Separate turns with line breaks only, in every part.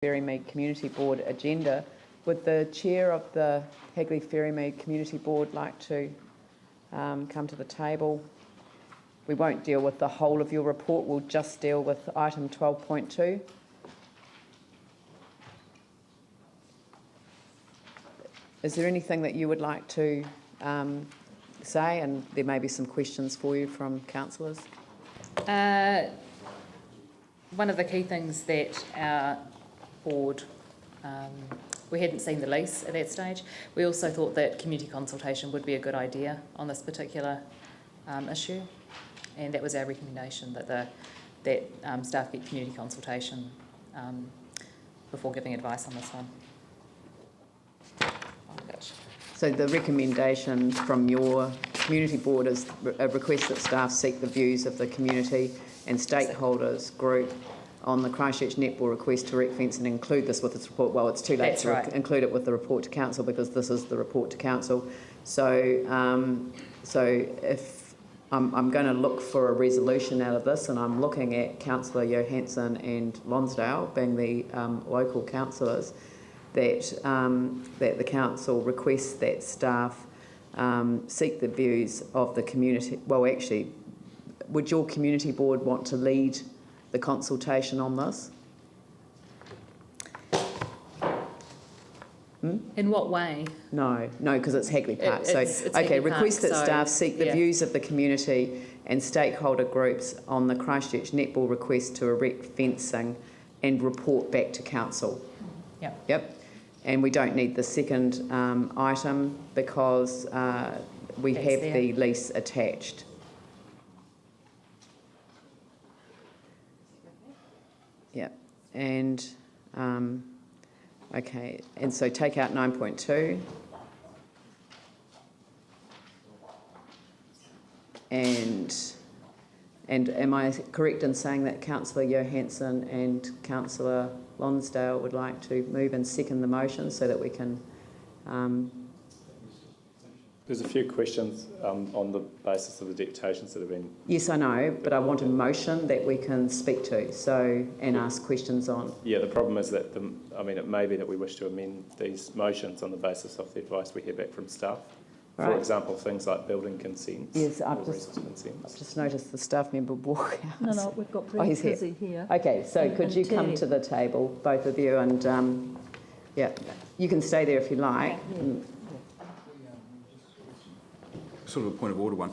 Ferrymead Community Board agenda. Would the chair of the Hagley Ferrymead Community Board like to come to the table? We won't deal with the whole of your report, we'll just deal with item 12.2. Is there anything that you would like to say? And there may be some questions for you from councillors.
One of the key things that our board, we hadn't seen the lease at that stage. We also thought that community consultation would be a good idea on this particular issue, and that was our recommendation, that staff get community consultation before giving advice on this one.
So the recommendation from your community board is a request that staff seek the views of the community and stakeholders group on the Christchurch netball request to erect fence and include this with its report. Well, it's too late to include it with the report to council because this is the report to council. So, if I'm going to look for a resolution out of this, and I'm looking at Councillor Johansson and Lonsdale being the local councillors, that the council requests that staff seek the views of the community. Well, actually, would your community board want to lead the consultation on this?
In what way?
No, because it's Hagley Park.
It's
okay,
Hagley
request
Park,
that staff seek the views of the community and stakeholder groups on the Christchurch netball request to erect fencing and report back to council. Yep. And we don't need the second item because we have the lease attached. Yep. And okay, and so take out 9.2. And am I correct in saying that Councillor Johansson and Councillor Lonsdale would like to move and second the motion so that we can...
There's a few questions on the basis of the deputations that have been...
Yes, I know, but I want a motion that we can speak to and ask questions on.
Yeah, the problem is that, it may be that we wish to amend these motions on the basis of the advice we hear back from staff. For example, things like building consents.
Yes, I've just noticed the staff member walk out.
No, we've got Brent Kizzy here.
Okay, so could you come to the table, both of you, and you can stay there if you like.
Sort of a point of order one.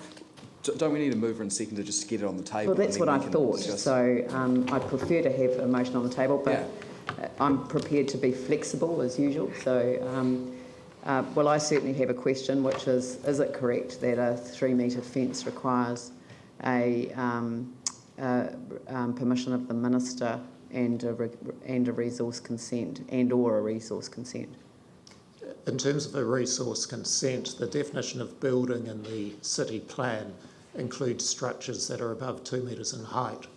Don't we need a mover and seconder just to get it on the table?
Well, that's what I thought. So I prefer to have a motion on the table, but I'm prepared to be flexible as usual. So. Well, I certainly have a question, which is it correct that a 3-metre fence requires a permission of the minister and a resource consent or a resource consent?
In terms of a resource consent, the definition of building in the city plan includes structures that are above 2 metres in height.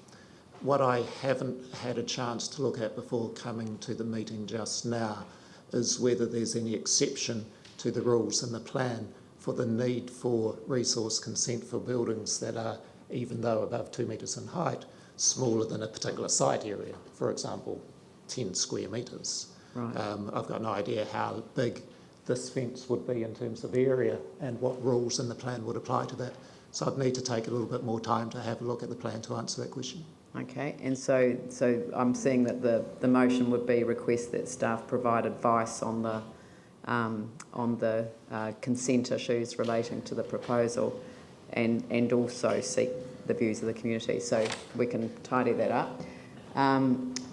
What I haven't had a chance to look at before coming to the meeting just now is whether there's any exception to the rules in the plan for the need for resource consent for buildings that are, even though above 2 metres in height, smaller than a particular site area, for example, 10 square metres.
Right.
I've got no idea how big this fence would be in terms of area and what rules in the plan would apply to that. So I'd need to take a little bit more time to have a look at the plan to answer that question.
Okay, and so I'm seeing that the motion would be request that staff provide advice on the consent issues relating to the proposal, and also seek the views of the community. So we can tidy that up.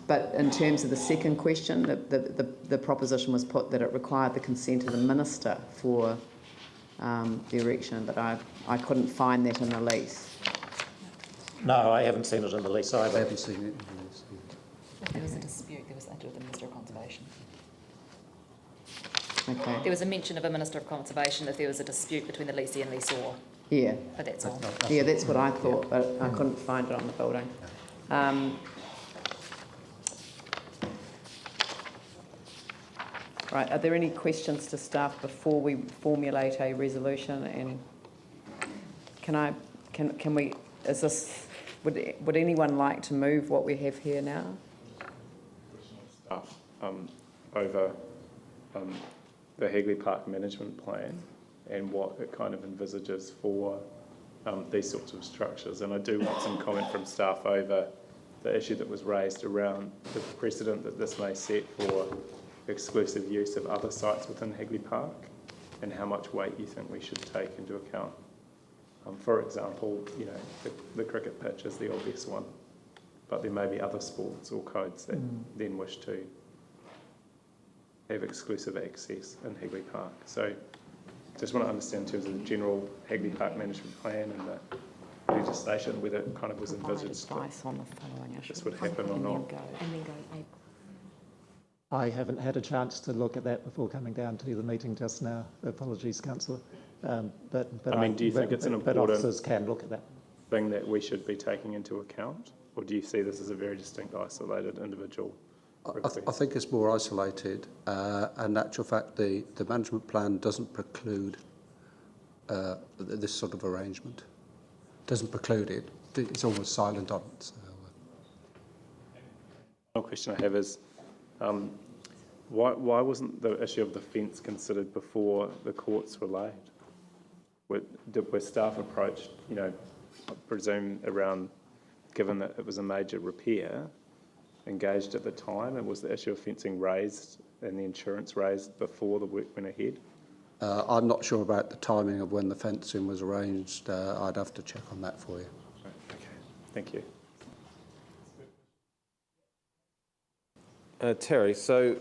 But in terms of the second question, the proposition was put that it required the consent of the minister for the erection, but I couldn't find that in the lease.
No, I haven't seen it in the lease either.
I haven't seen it in the lease.
There was a dispute. There was that with the Minister of Conservation.
Okay.
There was a mention of a Minister of Conservation if there was a dispute between the leasee and leaseor.
Yeah.
But that's all.
Yeah, that's what I thought, but I couldn't find it on the building. Right, are there any questions to staff before we formulate a resolution? And can we? Is this? Would anyone like to move what we have here now?
over the Hagley Park management plan and what it kind of envisages for these sorts of structures. And I do want some comment from staff over the issue that was raised around the precedent that this may set for exclusive use of other sites within Hagley Park and how much weight you think we should take into account. For example, the cricket pitch is the obvious one, but there may be other sports or codes that then wish to have exclusive access in Hagley Park. So just want to understand in terms of the general Hagley Park management plan and the legislation, whether it kind of was envisaged that this would happen or not.
I haven't had a chance to look at that before coming down to the meeting just now. Apologies, Councillor. But
I mean, do you think it's an
but
important
officers can look at that
thing that we should be taking into account, or do you see this as a very distinct, isolated individual request?
I think it's more isolated, and in actual fact, the management plan doesn't preclude this sort of arrangement. Doesn't preclude it. It's almost silent on it. So.
One question I have is, why wasn't the issue of the fence considered before the courts were laid? Were staff approached, I presume around, given that it was a major repair, engaged at the time, and was the issue of fencing raised and the insurance raised before the work went ahead?
I'm not sure about the timing of when the fencing was arranged. I'd have to check on that for you.
Okay, thank you.
Terry, so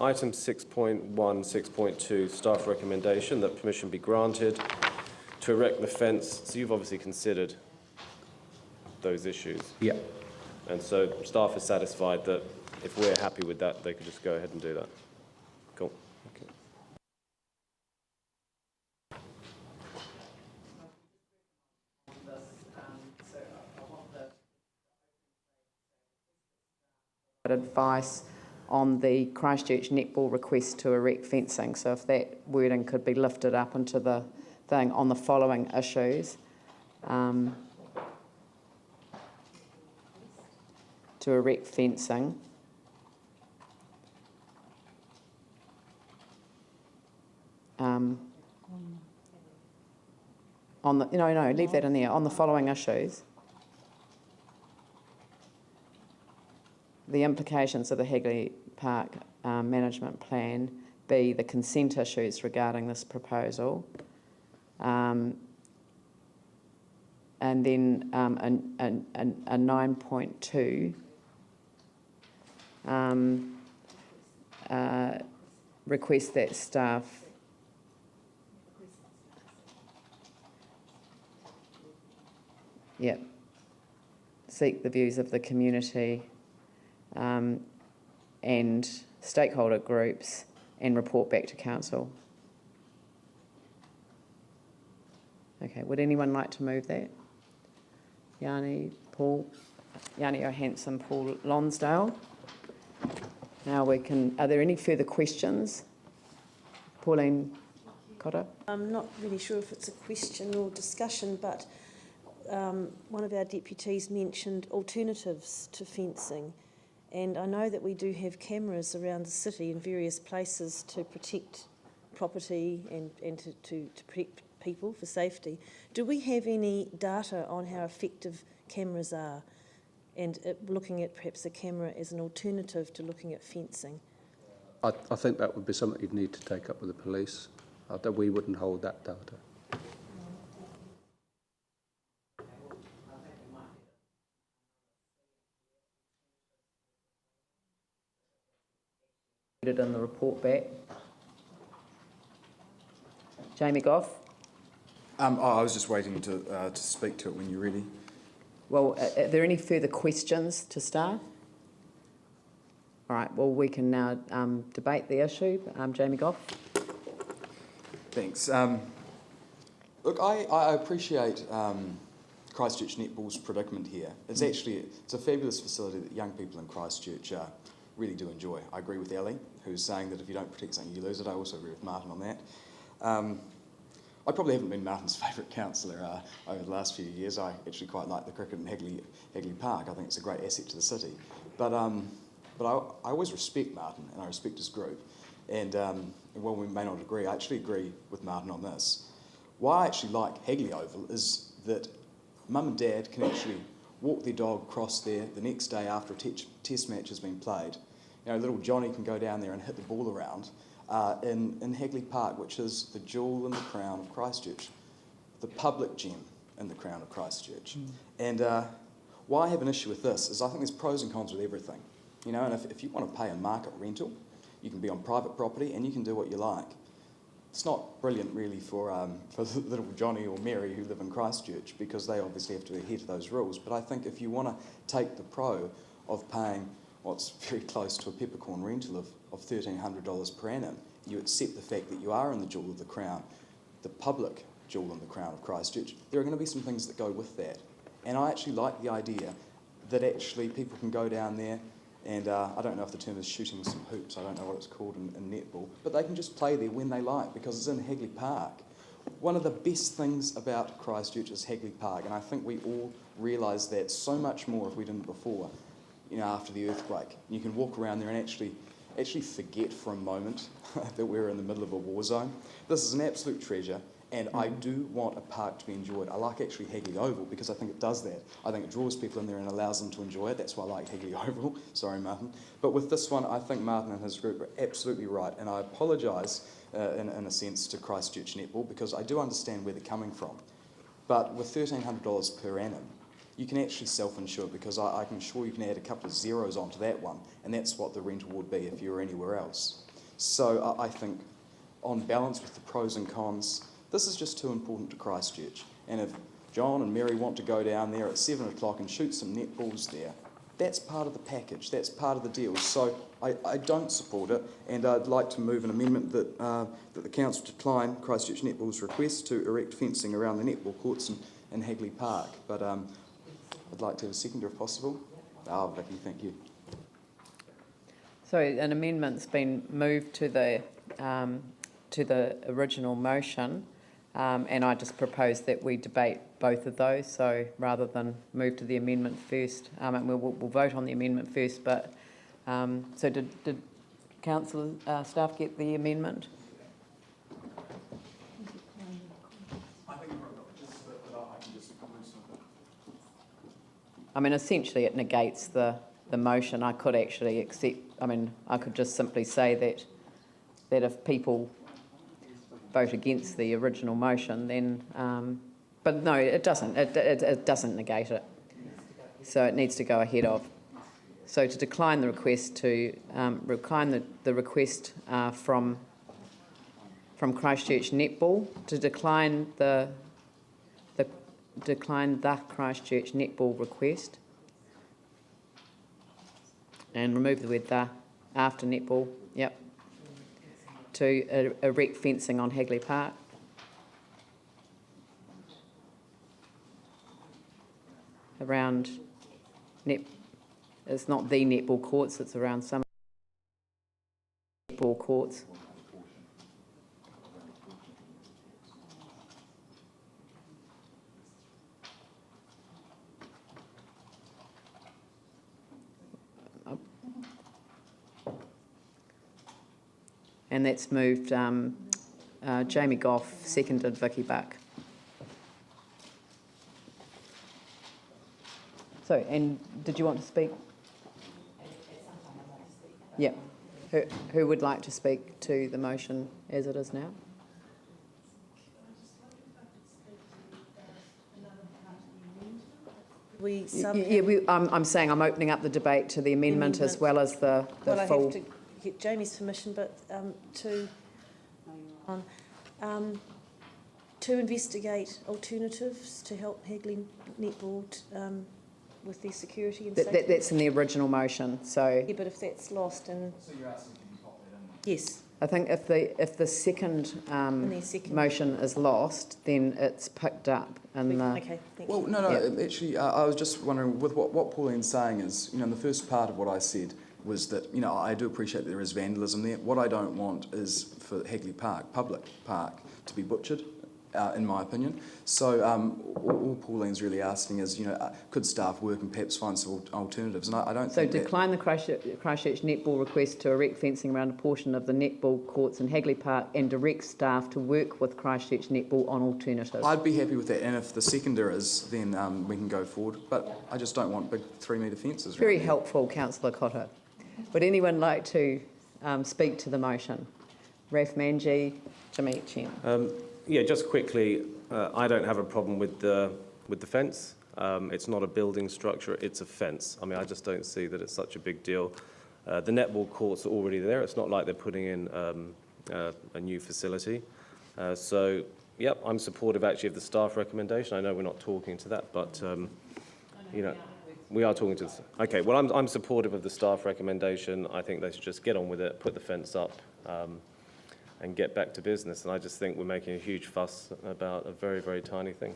item 6.1, 6.2, staff recommendation that permission be granted to erect the fence. So you've obviously considered those issues.
Yeah.
And so staff is satisfied that if we're happy with that, they could just go ahead and do that. Cool. Okay.
Advice on the Christchurch netball request to erect fencing. So if that wording could be lifted up into the thing on the following issues. To erect fencing. Leave that in there. On the following issues. The implications of the Hagley Park management plan, B, the consent issues regarding this proposal, and then a 9.2 request that staff seek the views of the community and stakeholder groups and report back to council. Okay, would anyone like to move that? Yanni Johansson, Paul Lonsdale. Now are there any further questions? Pauline Cotter?
I'm not really sure if it's a question or discussion, but one of our deputies mentioned alternatives to fencing. And I know that we do have cameras around the city in various places to protect property and to protect people for safety. Do we have any data on how effective cameras are, and looking at perhaps a camera as an alternative to looking at fencing?
I think that would be something you'd need to take up with the police. That we wouldn't hold that data.
In the report back. Jamie Goff?
I was just waiting to speak to it when you're ready.
Well, are there any further questions to staff? All right, well, we can now debate the issue. Jamie Goff?
Thanks. Look, I appreciate Christchurch Netball's predicament here. It's a fabulous facility that young people in Christchurch really do enjoy. I agree with Ellie, who's saying that if you don't protect something, you lose it. I also agree with Martin on that. I probably haven't been Martin's favourite councillor over the last few years. I actually quite like the cricket in Hagley Park. I think it's a great asset to the city. But but I always respect Martin and I respect his group. And while we may not agree, I actually agree with Martin on this. Why I actually like Hagley Oval is that mum and dad can actually walk their dog across there the next day after a test match has been played. You know, little Johnny can go down there and hit the ball around in Hagley Park, which is the jewel in the crown of Christchurch, the public gem in the crown of Christchurch. And why I have an issue with this is I think there's pros and cons with everything. You know, and if you want to pay a market rental, you can be on private property and you can do what you like. It's not brilliant really for little Johnny or Mary who live in Christchurch, because they obviously have to adhere to those rules. But I think if you want to take the pro of paying what's very close to a peppercorn rental of $1,300 per annum, you accept the fact that you are in the jewel of the crown, the public jewel in the crown of Christchurch, there are going to be some things that go with that. And I actually like the idea that actually people can go down there and I don't know if the term is shooting some hoops, I don't know what it's called in netball, but they can just play there when they like because it's in Hagley Park. One of the best things about Christchurch is Hagley Park, and I think we all realise that so much more if we didn't before, you know, after the earthquake. You can walk around there and actually forget for a moment that we're in the middle of a war zone. This is an absolute treasure. And I do want a park to be enjoyed. I like actually Hagley Oval because I think it does that. I think it draws people in there and allows them to enjoy it. That's why I like Hagley Oval. Sorry, Martin. But with this one, I think Martin and his group are absolutely right. And I apologise, in a sense, to Christchurch Netball because I do understand where they're coming from. But with $1,300 per annum, you can actually self-insure because I can assure you can add a couple of zeros onto that one. And that's what the rental would be if you were anywhere else. So I think, on balance with the pros and cons, this is just too important to Christchurch. And if John and Mary want to go down there at 7 o'clock and shoot some netballs there, that's part of the package, that's part of the deal. So I don't support it, and I'd like to move an amendment that the council decline Christchurch Netball's request to erect fencing around the netball courts in Hagley Park. But I'd like to have a seconder if possible. Vicky, thank you.
So an amendment's been moved to the original motion. And I just propose that we debate both of those. So rather than move to the amendment first, and we'll vote on the amendment first. But so did council staff get the amendment? I mean, essentially, it negates the motion. I could actually accept. I mean, I could just simply say that if people vote against the original motion, then, but no, it doesn't. It doesn't negate it. So it needs to go ahead of. So to decline the request decline the request from Christchurch Netball, to decline the Christchurch Netball request, and remove the word the after netball. Yep. To erect fencing on Hagley Park. Around it's not the netball courts, it's around some netball courts. And that's moved, Jamie Goff, seconded Vicky Buck. So, and did you want to speak? Yeah. Who would like to speak to the motion as it is now? I'm saying I'm opening up the debate to the amendment as well as the full.
I have to get Jamie's permission, but to investigate alternatives to help Hagley Netball with their security and safety.
That's in the original motion. So
yeah, but if that's lost, and
So you're asking can you pop that in?
yes,
I think if the second motion is lost, then it's picked up in the.
Okay, thank
Well,
you.
no, actually, I was just wondering, with what Pauline's saying is, in the first part of what I said was that, I do appreciate that there is vandalism there. What I don't want is for Hagley Park, public park, to be butchered in my opinion. So all Pauline's really asking is, could staff work and perhaps find some alternatives? And I don't
So
think
decline the Christchurch netball request to erect fencing around a portion of the netball courts in Hagley Park and direct staff to work with Christchurch netball on alternatives.
I'd be happy with that, and if the seconder is, then we can go forward. But I just don't want big 3-metre fences.
Very helpful, Councillor Cotter. Would anyone like to speak to the motion? Raf Manji, Jimmy Chen.
Yeah, just quickly, I don't have a problem with the fence. It's not a building structure, it's a fence. I mean, I just don't see that it's such a big deal. The netball courts are already there. It's not like they're putting in a new facility. So, yep, I'm supportive actually of the staff recommendation. I know we're not talking to that, but, we are talking to this. Okay, well, I'm supportive of the staff recommendation. I think they should just get on with it, put the fence up, and get back to business. And I just think we're making a huge fuss about a very, very tiny thing.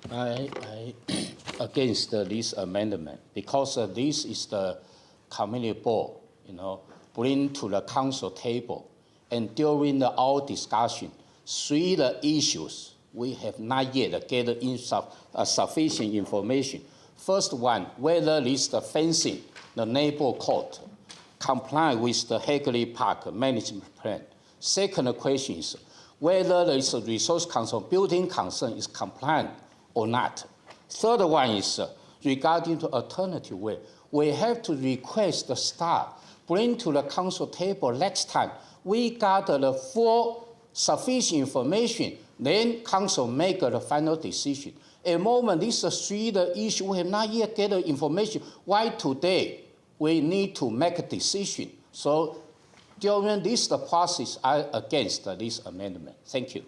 I against this amendment because this is the community board, bring to the council table, and during our discussion, 3 issues we have not yet gathered sufficient information. First one, whether this fencing, the neighbor court, comply with the Hagley Park management plan. Second question is whether this resource concern, building concern is compliant or not. Third one is regarding the alternative way. We have to request the staff bring to the council table next time. We got the full sufficient information, then council make the final decision. At the moment, these 3 issues we have not yet gathered information. Why today we need to make a decision? So during this process, I against this amendment. Thank you.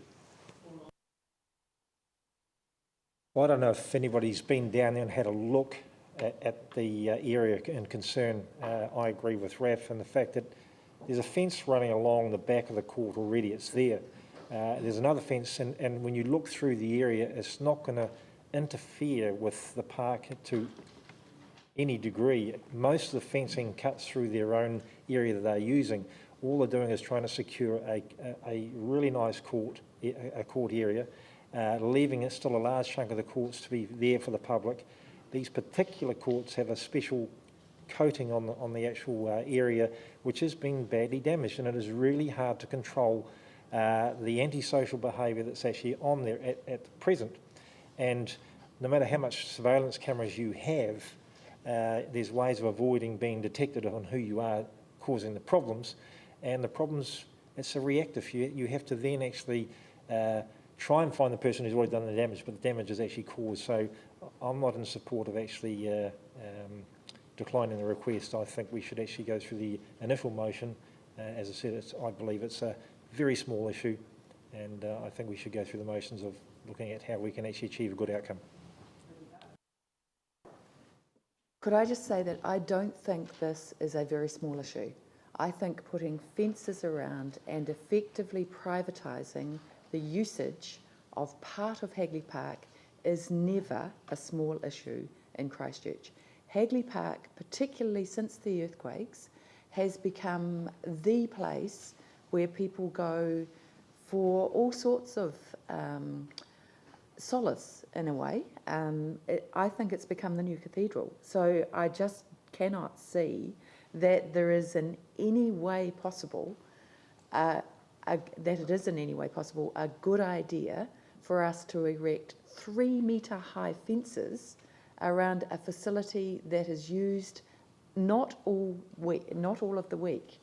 Well, I don't know if anybody's been down there and had a look at the area in concern. I agree with Raf and the fact that there's a fence running along the back of the court already. It's there. There's another fence, and when you look through the area, it's not going to interfere with the park to any degree. Most of the fencing cuts through their own area that they're using. All they're doing is trying to secure a really nice court area, leaving it still a large chunk of the courts to be there for the public. These particular courts have a special coating on the actual area, which has been badly damaged, and it is really hard to control the antisocial behaviour that's actually on there at present. And no matter how much surveillance cameras you have, there's ways of avoiding being detected on who you are causing the problems. And the problems, it's a reactive. You have to then actually try and find the person who's already done the damage, but the damage is actually caused. So I'm not in support of actually declining the request. I think we should actually go through the initial motion. As I said, I believe it's a very small issue, and I think we should go through the motions of looking at how we can actually achieve a good outcome.
Could I just say that I don't think this is a very small issue. I think putting fences around and effectively privatising the usage of part of Hagley Park is never a small issue in Christchurch. Hagley Park, particularly since the earthquakes, has become the place where people go for all sorts of solace, in a way. I think it's become the new cathedral. So I just cannot see that there is in any way possible, that it is in any way possible, a good idea for us to erect 3-metre high fences around a facility that is used not all of the week.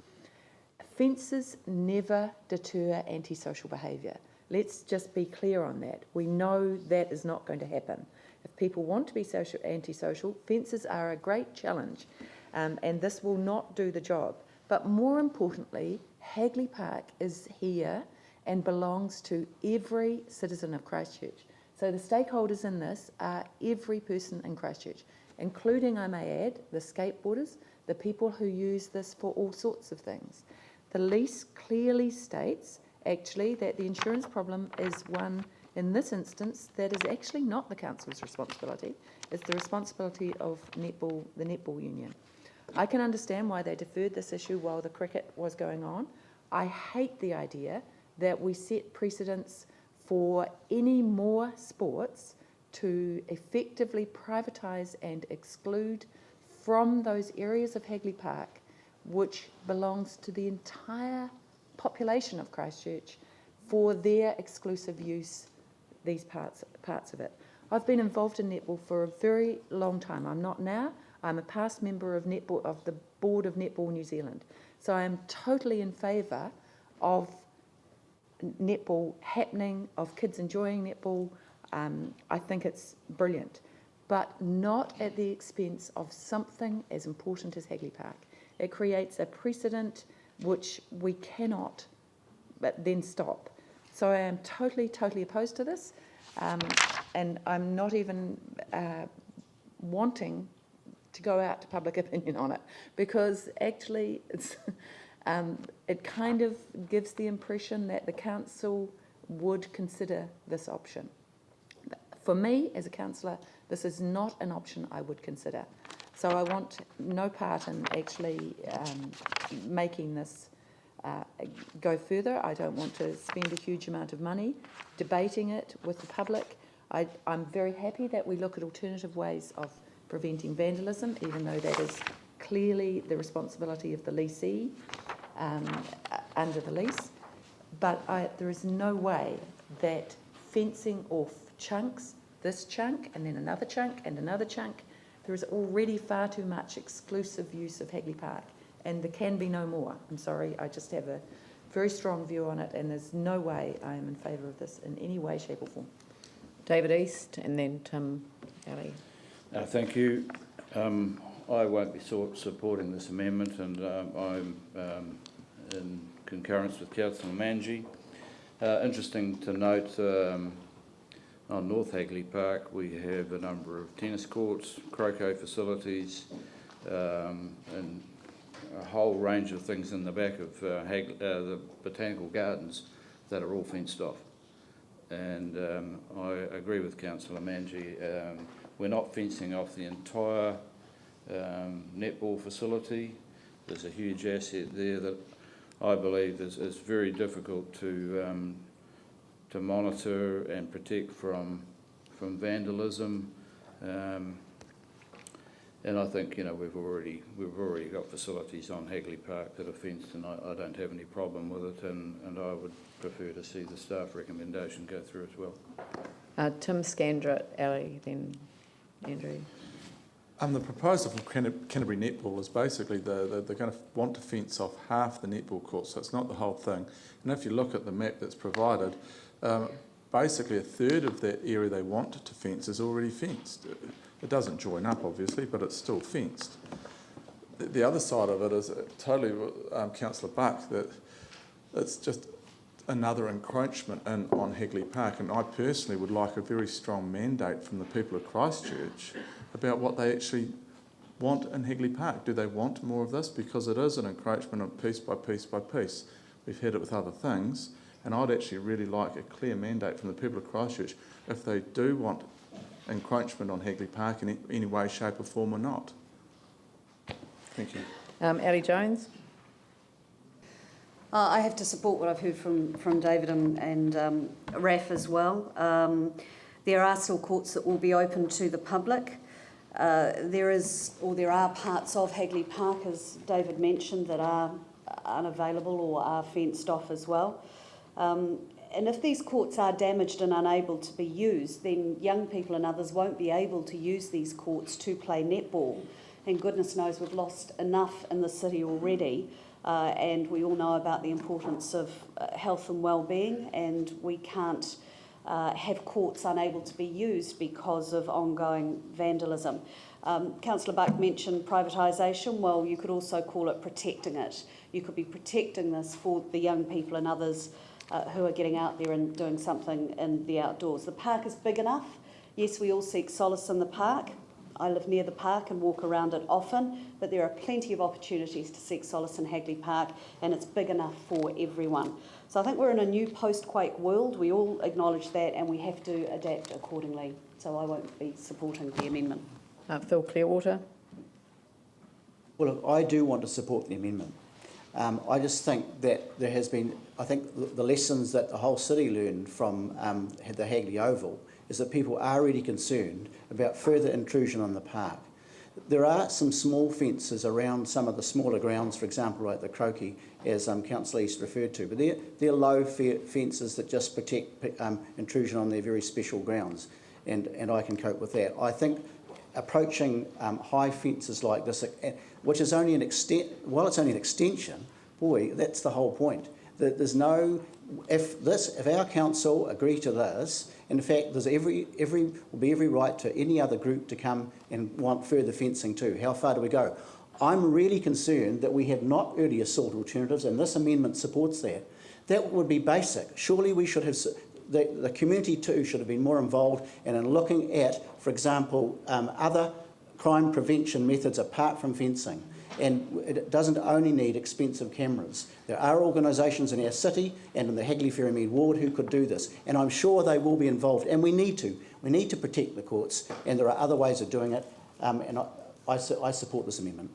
Fences never deter antisocial behaviour. Let's just be clear on that. We know that is not going to happen. If people want to be antisocial, fences are a great challenge, and this will not do the job. But more importantly, Hagley Park is here and belongs to every citizen of Christchurch. So the stakeholders in this are every person in Christchurch, including, I may add, the skateboarders, the people who use this for all sorts of things. The lease clearly states, actually, that the insurance problem is one, in this instance, that is actually not the council's responsibility. It's the responsibility of the netball union. I can understand why they deferred this issue while the cricket was going on. I hate the idea that we set precedents for any more sports to effectively privatise and exclude from those areas of Hagley Park, which belongs to the entire population of Christchurch, for their exclusive use, these parts of it. I've been involved in netball for a very long time. I'm not now. I'm a past member of netball, of the board of Netball New Zealand. So I am totally in favour of netball happening, of kids enjoying netball. I think it's brilliant, but not at the expense of something as important as Hagley Park. It creates a precedent which we cannot but then stop. So I am totally opposed to this, and I'm not even wanting to go out to public opinion on it, because actually it's, it kind of gives the impression that the council would consider this option. For me, as a councillor, this is not an option I would consider. So I want no part in actually making this go further. I don't want to spend a huge amount of money debating it with the public. I'm very happy that we look at alternative ways of preventing vandalism, even though that is clearly the responsibility of the leasee under the lease. But there is no way that fencing off chunks, this chunk and then another chunk and another chunk, there is already far too much exclusive use of Hagley Park, and there can be no more. I'm sorry, I just have a very strong view on it, and there's no way I am in favour of this in any way, shape or form.
David East and then Tim Alley.
Thank you. I won't be supporting this amendment, and I'm in concurrence with Councillor Manji. Interesting to note, on North Hagley Park we have a number of tennis courts, croquet facilities, and a whole range of things in the back of the botanical gardens that are all fenced off. And I agree with Councillor Manji. We're not fencing off the entire netball facility. There's a huge asset there that I believe is very difficult to monitor and protect from vandalism. And I think, you know, we've already got facilities on Hagley Park that are fenced, and I don't have any problem with it, and I would prefer to see the staff recommendation go through as well.
Tim Scandrett, Alley, then Andrew.
The proposal from Canterbury Netball is basically they're going to want to fence off half the netball court, so it's not the whole thing. And if you look at the map that's provided, basically a third of that area they want to fence is already fenced. It doesn't join up, obviously, but it's still fenced. The other side of it is totally Councillor Buck, that it's just another encroachment on Hagley Park, and I personally would like a very strong mandate from the people of Christchurch about what they actually want in Hagley Park. Do they want more of this? Because it is an encroachment of piece by piece by piece. We've had it with other things, and I'd actually really like a clear mandate from the people of Christchurch if they do want encroachment on Hagley Park in any way, shape or form or not. Thank you.
Ellie Jones.
I have to support what I've heard from David and Raf as well. There are still courts that will be open to the public. There are parts of Hagley Park, as David mentioned, that are unavailable or are fenced off as well. And if these courts are damaged and unable to be used, then young people and others won't be able to use these courts to play netball. And goodness knows we've lost enough in the city already. And we all know about the importance of health and well-being, and we can't have courts unable to be used because of ongoing vandalism. Councillor Buck mentioned privatisation. Well, you could also call it protecting it. You could be protecting this for the young people and others who are getting out there and doing something in the outdoors. The park is big enough. Yes, we all seek solace in the park. I live near the park and walk around it often, but there are plenty of opportunities to seek solace in Hagley Park, and it's big enough for everyone. So I think we're in a new post-quake world. We all acknowledge that, and we have to adapt accordingly. So I won't be supporting the amendment.
Phil Clearwater.
Well, look, I do want to support the amendment. I just think that there has been, I think the lessons that the whole city learned from the Hagley Oval is that people are really concerned about further intrusion on the park. There are some small fences around some of the smaller grounds, for example, like the Croquis, as Councillor East referred to, but they're low fences that just protect intrusion on their very special grounds, and I can cope with that. I think approaching high fences like this, which is only an while it's only an extension, boy, that's the whole point. There's no, if our council agree to this, in fact, there's will be every right to any other group to come and want further fencing too. How far do we go? I'm really concerned that we have not early assault alternatives, and this amendment supports that. That would be basic. Surely we should have, the community too should have been more involved and in looking at, for example, other crime prevention methods apart from fencing. And it doesn't only need expensive cameras. There are organisations in our city and in the Hagley Ferrymead ward who could do this, and I'm sure they will be involved, and we need to. We need to protect the courts, and there are other ways of doing it, and I support this amendment.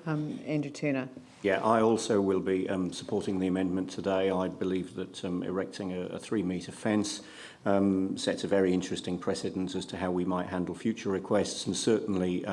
Andrew Turner.
Yeah, I also will be supporting the amendment today. I believe that erecting a 3-metre fence sets a very interesting precedent as to how we might handle future requests, and certainly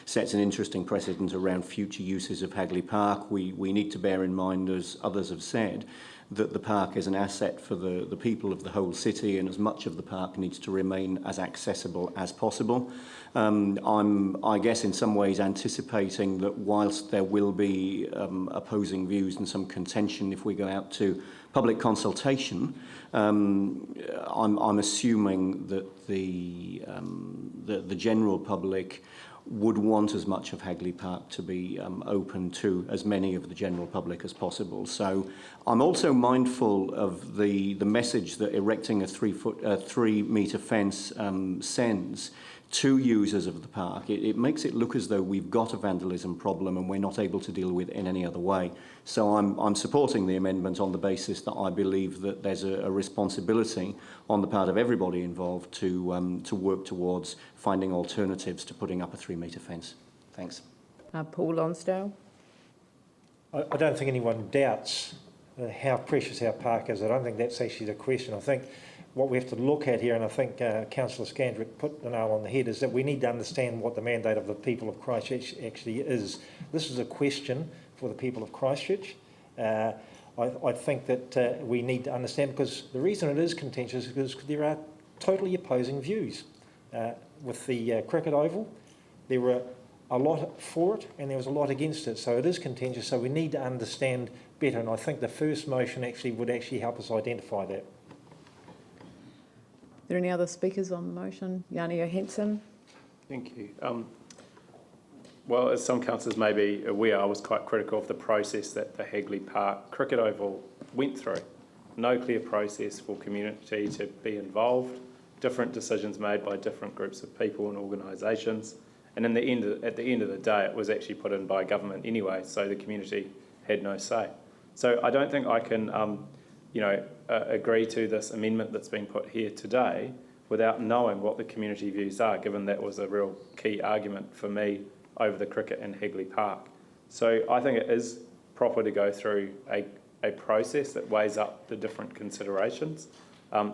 sets an interesting precedent around future uses of Hagley Park. We need to bear in mind, as others have said, that the park is an asset for the people of the whole city, and as much of the park needs to remain as accessible as possible. I'm, I guess, in some ways anticipating that whilst there will be opposing views and some contention if we go out to public consultation, I'm assuming that the general public would want as much of Hagley Park to be open to as many of the general public as possible. So I'm also mindful of the message that erecting a 3-metre fence sends to users of the park. It makes it look as though we've got a vandalism problem and we're not able to deal with it in any other way. So I'm supporting the amendment on the basis that I believe that there's a responsibility on the part of everybody involved to work towards finding alternatives to putting up a 3-metre fence. Thanks.
Paul Lonsdale.
I don't think anyone doubts how precious our park is. I don't think that's actually the question. I think what we have to look at here, and I think Councillor Scandrick put the nail on the head, is that we need to understand what the mandate of the people of Christchurch actually is. This is a question for the people of Christchurch. I think that we need to understand, because the reason it is contentious is because there are totally opposing views. With the cricket oval, there were a lot for it and there was a lot against it, so it is contentious, so we need to understand better, and I think the first motion would help us identify that.
Are there any other speakers on the motion? Yanni O'Henson.
Thank you. Well, as some councillors may be aware, I was quite critical of the process that the Hagley Park Cricket Oval went through. No clear process for community to be involved, different decisions made by different groups of people and organisations, and at the end of the day, it was actually put in by government anyway, so the community had no say. So I don't think I can agree to this amendment that's been put here today without knowing what the community views are, given that was a real key argument for me over the cricket in Hagley Park. So I think it is proper to go through a process that weighs up the different considerations.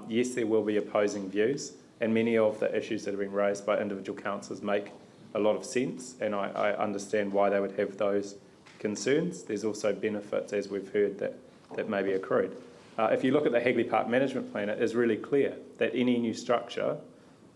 Yes, there will be opposing views, and many of the issues that have been raised by individual councillors make a lot of sense, and I understand why they would have those concerns. There's also benefits, as we've heard, that may be accrued. If you look at the Hagley Park Management Plan, it is really clear that any new structure,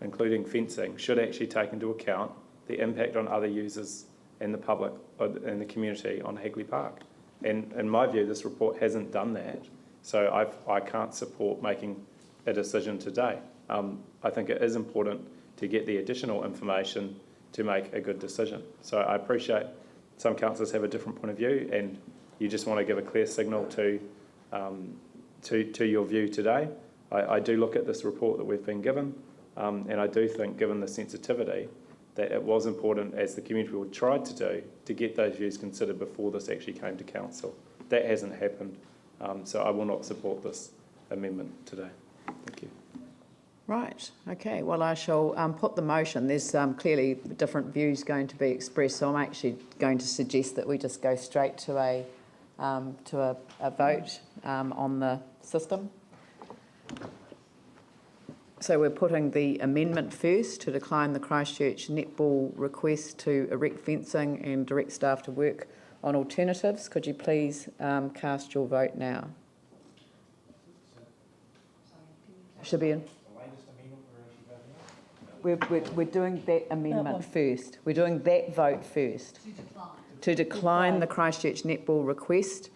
including fencing, should actually take into account the impact on other users and the public and the community on Hagley Park. And in my view, this report hasn't done that, so I can't support making a decision today. I think it is important to get the additional information to make a good decision. So I appreciate some councillors have a different point of view, and you just want to give a clear signal to your view today. I do look at this report that we've been given, and I do think, given the sensitivity, that it was important, as the community board tried to do, to get those views considered before this actually came to council. That hasn't happened, so I will not support this amendment today. Thank you.
Right, okay, well, I shall put the motion. There's clearly different views going to be expressed, so I'm actually going to suggest that we just go straight to a vote on the system. So we're putting the amendment first to decline the Christchurch netball request to erect fencing and direct staff to work on alternatives. Could you please cast your vote now? Should be in. We're doing that amendment first. We're doing that vote first. To decline the Christchurch netball request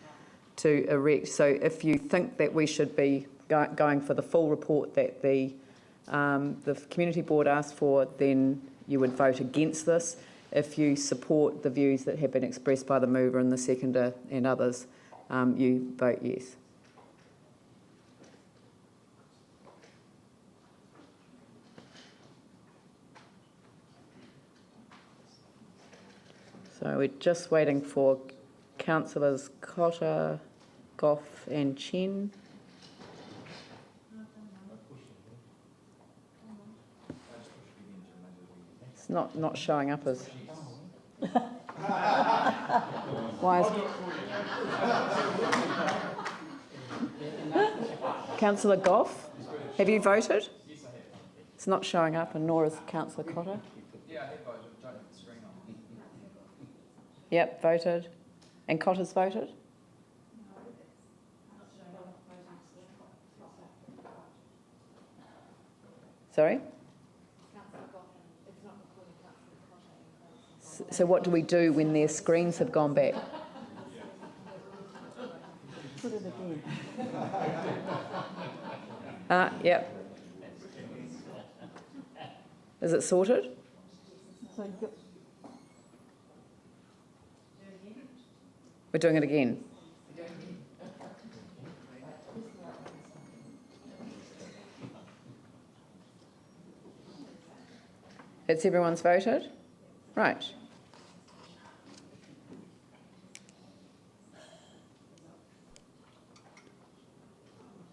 to erect. So if you think that we should be going for the full report that the community board asked for, then you would vote against this. If you support the views that have been expressed by the mover and the seconder and others, you vote yes. So we're just waiting for councillors Cotter, Goff and Chen. It's not showing up as... Why is... Councillor Goff, have you voted? It's not showing up, and nor is Councillor Cotter.
Yeah, I have voted. Don't have the screen on.
Yep, voted. And Cotter's voted? Sorry? So what do we do when their screens have gone back?
Put it again.
Yep. Is it sorted?
So you
We're doing it again. It's everyone's voted? Right.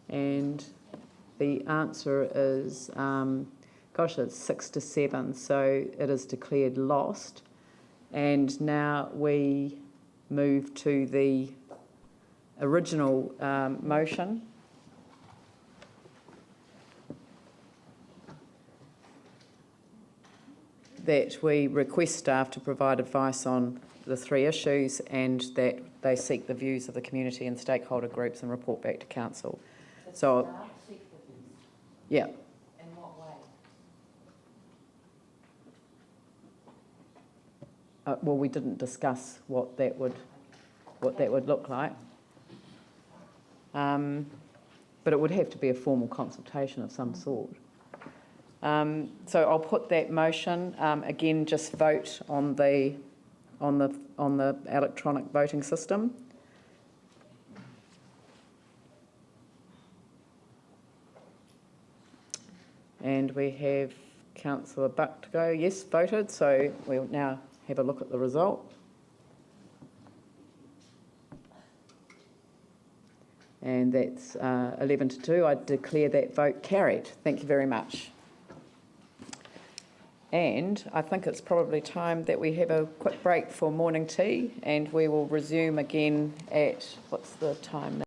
And the answer is, gosh, it's 6-7, so it is declared lost. And now we move to the original motion. That we request staff to provide advice on the 3 issues and that they seek the views of the community and stakeholder groups and report back to council. So, yeah.
In what way?
Well, we didn't discuss what that would look like, but it would have to be a formal consultation of some sort. So I'll put that motion again. Just vote on the electronic voting system. And we have Councillor Buck to go. Yes, voted. So we'll now have a look at the result. And that's 11-2. I declare that vote carried. Thank you very much. And I think it's probably time that we have a quick break for morning tea, and we will resume again at, what's the time now?